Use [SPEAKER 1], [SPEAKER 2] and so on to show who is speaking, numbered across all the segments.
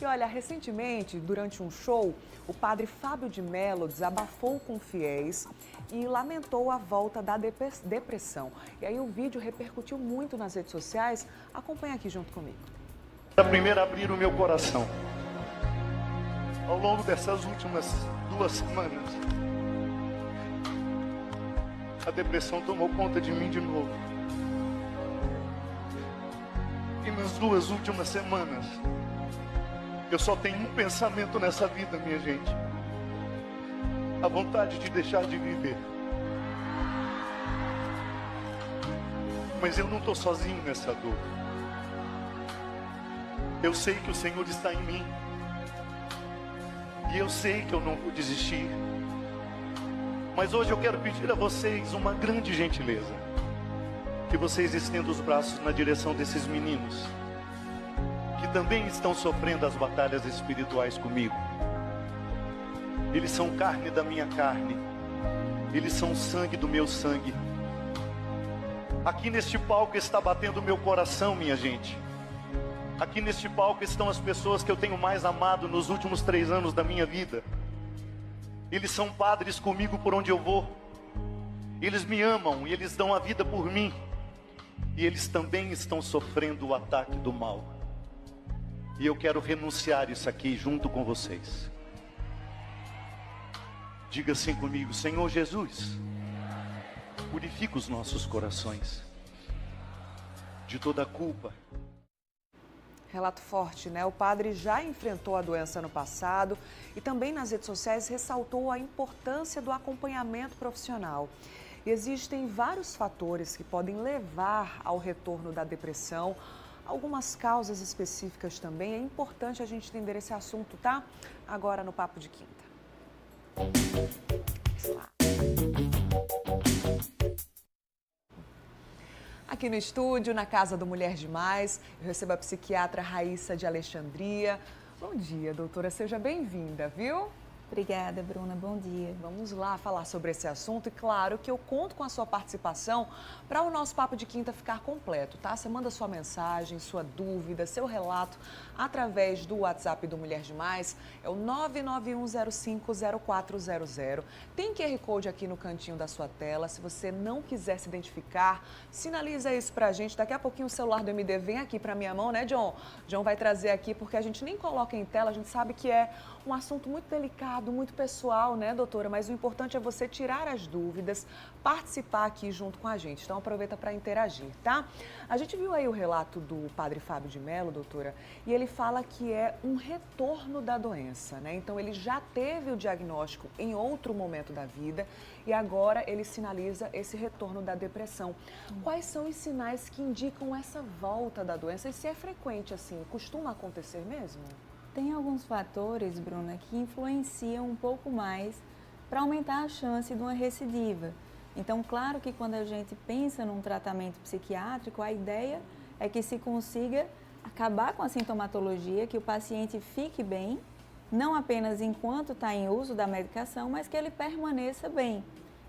[SPEAKER 1] E olha, recentemente, durante um show, o padre Fábio de Mello desabafou com fiéis e lamentou a volta da depressão. E aí o vídeo repercutiu muito nas redes sociais. Acompanha aqui junto comigo.
[SPEAKER 2] A primeira abrir o meu coração. Ao longo dessas últimas 2 semanas, a depressão tomou conta de mim de novo. E nas 2 últimas semanas, eu só tenho um pensamento nessa vida, minha gente. A vontade de deixar de viver. Mas eu não estou sozinho nessa dor. Eu sei que o Senhor está em mim. E eu sei que eu não vou desistir. Mas hoje eu quero pedir a vocês uma grande gentileza. Que vocês estendam os braços na direção desses meninos, que também estão sofrendo as batalhas espirituais comigo. Eles são carne da minha carne. Eles são sangue do meu sangue. Aqui neste palco está batendo o meu coração, minha gente. Aqui neste palco estão as pessoas que eu tenho mais amado nos últimos 3 anos da minha vida. Eles são padres comigo por onde eu vou. Eles me amam e eles dão a vida por mim. E eles também estão sofrendo o ataque do mal. E eu quero renunciar isso aqui junto com vocês. Diga assim comigo: Senhor Jesus, purifica os nossos corações de toda a culpa.
[SPEAKER 1] Relato forte, né? O padre já enfrentou a doença no passado e também nas redes sociais ressaltou a importância do acompanhamento profissional. E existem vários fatores que podem levar ao retorno da depressão, algumas causas específicas também. É importante a gente entender esse assunto, tá? Agora no Papo de Quinta. Vamos lá. Aqui no estúdio, na Casa do Mulher Demais, eu recebo a psiquiatra Raíssa de Alexandria. Bom dia, doutora, seja bem-vinda, viu?
[SPEAKER 3] Obrigada, Bruna. Bom dia.
[SPEAKER 1] Vamos lá falar sobre esse assunto e claro que eu conto com a sua participação para o nosso Papo de Quinta ficar completo, tá? Você manda sua mensagem, sua dúvida, seu relato através do WhatsApp do Mulher Demais, é o 991050400. Tem QR Code aqui no cantinho da sua tela, se você não quiser se identificar, sinaliza isso pra gente. Daqui a pouquinho o celular do MD vem aqui pra minha mão, né, John? John vai trazer aqui porque a gente nem coloca em tela, a gente sabe que é um assunto muito delicado, muito pessoal, né, doutora? Mas o importante é você tirar as dúvidas, participar aqui junto com a gente. Então, aproveita para interagir, tá? A gente viu aí o relato do padre Fábio de Mello, doutora, e ele fala que é um retorno da doença, né? Então, ele já teve o diagnóstico em outro momento da vida e agora ele sinaliza esse retorno da depressão. Quais são os sinais que indicam essa volta da doença? E se é frequente assim, costuma acontecer mesmo?
[SPEAKER 3] Tem alguns fatores, Bruna, que influenciam um pouco mais para aumentar a chance de uma recidiva. Então, claro que quando a gente pensa num tratamento psiquiátrico, a ideia é que se consiga acabar com a sintomatologia, que o paciente fique bem, não apenas enquanto está em uso da medicação, mas que ele permaneça bem.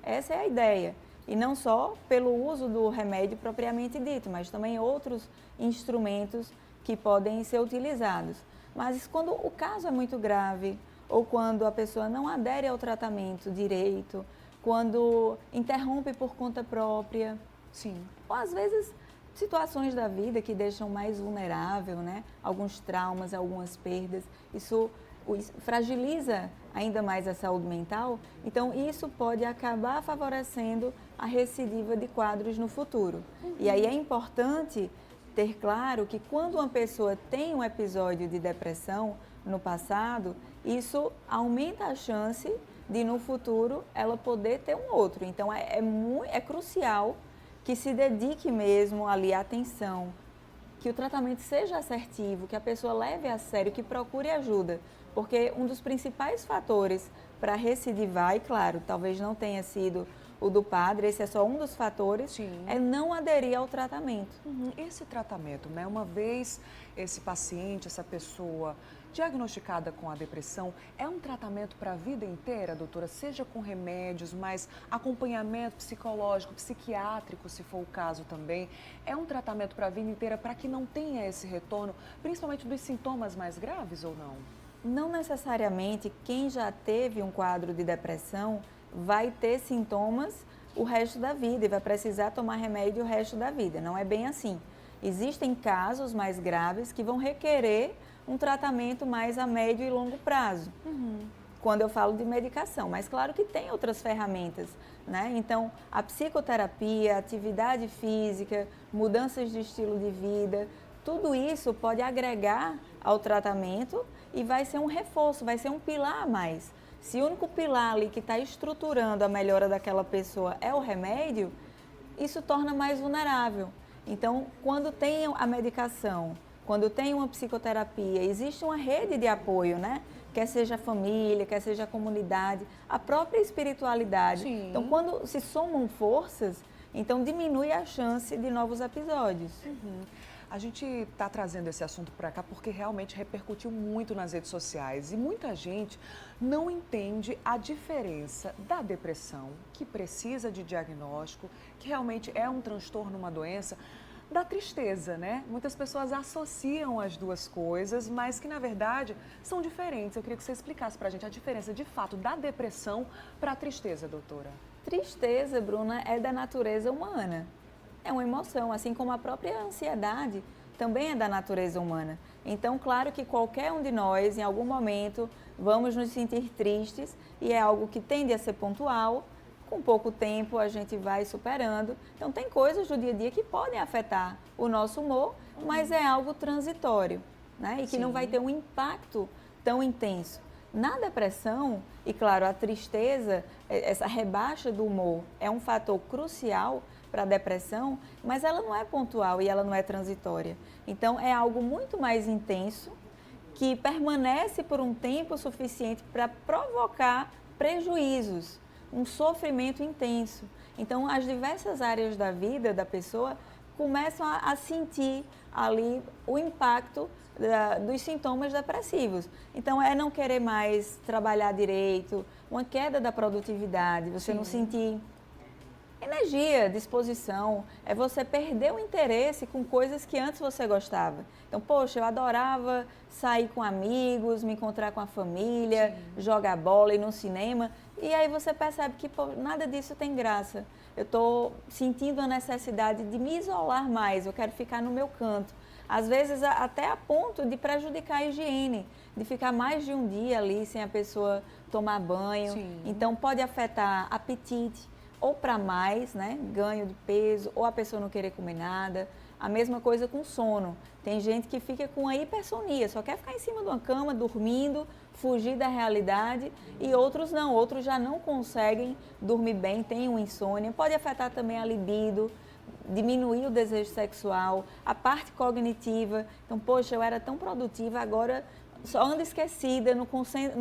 [SPEAKER 3] Essa é a ideia. E não só pelo uso do remédio propriamente dito, mas também outros instrumentos que podem ser utilizados. Mas quando o caso é muito grave, ou quando a pessoa não adere ao tratamento direito, quando interrompe por conta própria,
[SPEAKER 1] sim,
[SPEAKER 3] ou às vezes situações da vida que deixam mais vulnerável, né? Alguns traumas, algumas perdas, isso fragiliza ainda mais a saúde mental, então isso pode acabar favorecendo a recidiva de quadros no futuro. E aí é importante ter claro que quando uma pessoa tem um episódio de depressão no passado, isso aumenta a chance de no futuro ela poder ter um outro. Então é crucial que se dedique mesmo ali a atenção, que o tratamento seja assertivo, que a pessoa leve a sério, que procure ajuda. Porque um dos principais fatores para recidivar, e claro, talvez não tenha sido o do padre, esse é só um dos fatores,
[SPEAKER 1] Sim.
[SPEAKER 3] é não aderir ao tratamento.
[SPEAKER 1] Esse tratamento, né? Uma vez esse paciente, essa pessoa diagnosticada com a depressão, é um tratamento para a vida inteira, doutora? Seja com remédios, mas acompanhamento psicológico, psiquiátrico, se for o caso também. É um tratamento para a vida inteira para que não tenha esse retorno, principalmente dos sintomas mais graves ou não?
[SPEAKER 3] Não necessariamente quem já teve um quadro de depressão vai ter sintomas o resto da vida e vai precisar tomar remédio o resto da vida. Não é bem assim. Existem casos mais graves que vão requerer um tratamento mais a médio e longo prazo, quando eu falo de medicação. Mas claro que tem outras ferramentas, né? Então, a psicoterapia, a atividade física, mudanças de estilo de vida, tudo isso pode agregar ao tratamento e vai ser um reforço, vai ser um pilar a mais. Se o único pilar ali que está estruturando a melhora daquela pessoa é o remédio, isso torna mais vulnerável. Então, quando tem a medicação, quando tem uma psicoterapia, existe uma rede de apoio, né? Quer seja a família, quer seja a comunidade, a própria espiritualidade.
[SPEAKER 1] Sim.
[SPEAKER 3] Então, quando se somam forças, então diminui a chance de novos episódios.
[SPEAKER 1] A gente está trazendo esse assunto para cá porque realmente repercutiu muito nas redes sociais e muita gente não entende a diferença da depressão, que precisa de diagnóstico, que realmente é um transtorno, uma doença, da tristeza, né? Muitas pessoas associam as duas coisas, mas que na verdade são diferentes. Eu queria que você explicasse para a gente a diferença de fato da depressão para a tristeza, doutora.
[SPEAKER 3] Tristeza, Bruna, é da natureza humana. É uma emoção, assim como a própria ansiedade também é da natureza humana. Então, claro que qualquer um de nós, em algum momento, vamos nos sentir tristes e é algo que tende a ser pontual. Com pouco tempo a gente vai superando. Então, tem coisas do dia a dia que podem afetar o nosso humor, mas é algo transitório, né? E que não vai ter um impacto tão intenso. Na depressão, e claro, a tristeza, essa rebaixa do humor é um fator crucial para a depressão, mas ela não é pontual e ela não é transitória. Então, é algo muito mais intenso que permanece por um tempo suficiente para provocar prejuízos, um sofrimento intenso. Então, as diversas áreas da vida da pessoa começam a sentir ali o impacto dos sintomas depressivos. Então, é não querer mais trabalhar direito, uma queda da produtividade, você não sentir energia, disposição, é você perder o interesse com coisas que antes você gostava. Então, poxa, eu adorava sair com amigos, me encontrar com a família, jogar bola, ir no cinema, e aí você percebe que pô, nada disso tem graça. Eu estou sentindo a necessidade de me isolar mais, eu quero ficar no meu canto. Às vezes até a ponto de prejudicar a higiene, de ficar mais de um dia ali sem a pessoa tomar banho. Então, pode afetar apetite, ou para mais, né, ganho de peso, ou a pessoa não querer comer nada. A mesma coisa com sono. Tem gente que fica com a hipersonia, só quer ficar em cima de uma cama, dormindo, fugir da realidade, e outros não, outros já não conseguem dormir bem, têm uma insônia. Pode afetar também a libido, diminuir o desejo sexual, a parte cognitiva. Então, poxa, eu era tão produtiva, agora só ando esquecida, não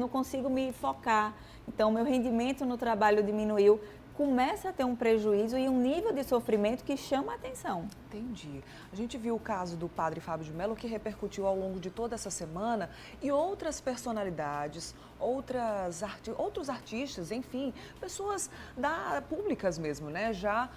[SPEAKER 3] consigo me focar. Então, meu rendimento no trabalho diminuiu. Começa a ter um prejuízo e um nível de sofrimento que chama a atenção.
[SPEAKER 1] Entendi. A gente viu o caso do padre Fábio de Mello, que repercutiu ao longo de toda essa semana, e outras personalidades, outros artistas, enfim, pessoas públicas mesmo, né, já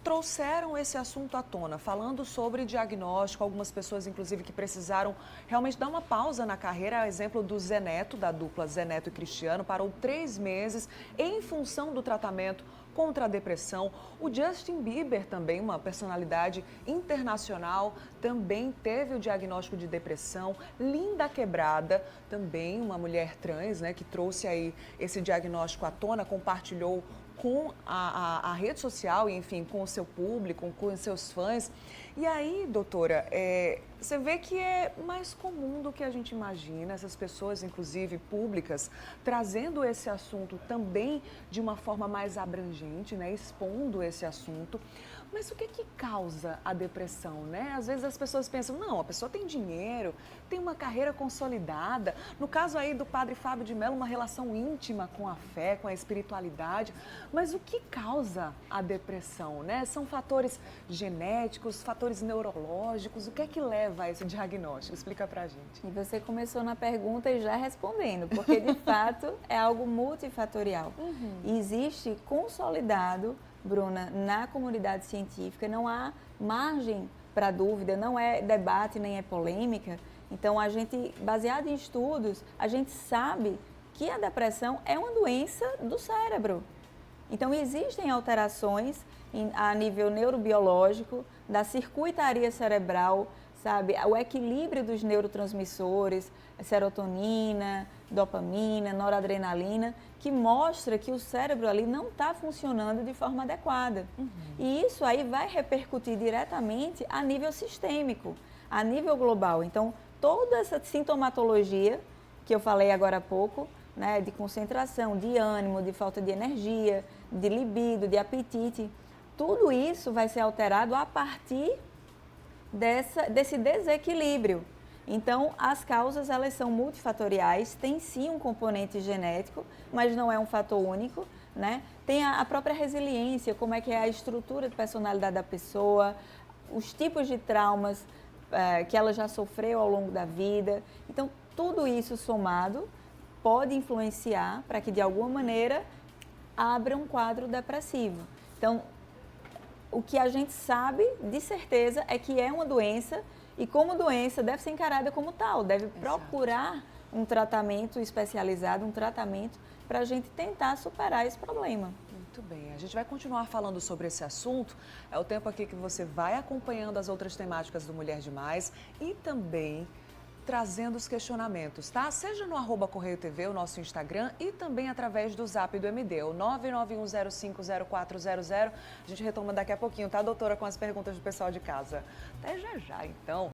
[SPEAKER 1] trouxeram esse assunto à tona, falando sobre diagnóstico, algumas pessoas, inclusive, que precisaram realmente dar uma pausa na carreira. Exemplo do Zé Neto, da dupla Zé Neto e Cristiano, parou 3 meses em função do tratamento contra a depressão. O Justin Bieber, também uma personalidade internacional, também teve o diagnóstico de depressão. Linda Quebrada, também uma mulher trans, né, que trouxe aí esse diagnóstico à tona, compartilhou com a rede social, e, enfim, com o seu público, com os seus fãs. E aí, doutora, você vê que é mais comum do que a gente imagina, essas pessoas, inclusive públicas, trazendo esse assunto também de uma forma mais abrangente, né, expondo esse assunto. Mas o que causa a depressão, né? Às vezes as pessoas pensam, não, a pessoa tem dinheiro, tem uma carreira consolidada. No caso aí do padre Fábio de Mello, uma relação íntima com a fé, com a espiritualidade. Mas o que causa a depressão, né? São fatores genéticos, fatores neurológicos? O que é que leva a esse diagnóstico? Explica pra gente.
[SPEAKER 3] E você começou na pergunta e já respondendo, porque de fato é algo multifatorial. E existe consolidado, Bruna, na comunidade científica, não há margem para dúvida, não é debate nem é polêmica. Então, a gente, baseado em estudos, a gente sabe que a depressão é uma doença do cérebro. Então, existem alterações a nível neurobiológico, da circuitaria cerebral, sabe? O equilíbrio dos neurotransmissores, serotonina, dopamina, noradrenalina, que mostra que o cérebro ali não está funcionando de forma adequada. E isso aí vai repercutir diretamente a nível sistêmico, a nível global. Então, toda essa sintomatologia que eu falei agora há pouco, né, de concentração, de ânimo, de falta de energia, de libido, de apetite, tudo isso vai ser alterado a partir desse desequilíbrio. Então, as causas, elas são multifatoriais, tem sim um componente genético, mas não é um fator único, né? Tem a própria resiliência, como é que é a estrutura de personalidade da pessoa, os tipos de traumas que ela já sofreu ao longo da vida. Então, tudo isso somado pode influenciar para que, de alguma maneira, abra um quadro depressivo. Então, o que a gente sabe de certeza é que é uma doença e, como doença, deve ser encarada como tal, deve procurar um tratamento especializado, um tratamento para a gente tentar superar esse problema.
[SPEAKER 1] Muito bem, a gente vai continuar falando sobre esse assunto. É o tempo aqui que você vai acompanhando as outras temáticas do Mulher Demais e também trazendo os questionamentos, tá? Seja no @Correio TV, o nosso Instagram, e também através do Zap do MD, o 991050400. A gente retoma daqui a pouquinho, tá, doutora, com as perguntas do pessoal de casa. Até já já, então.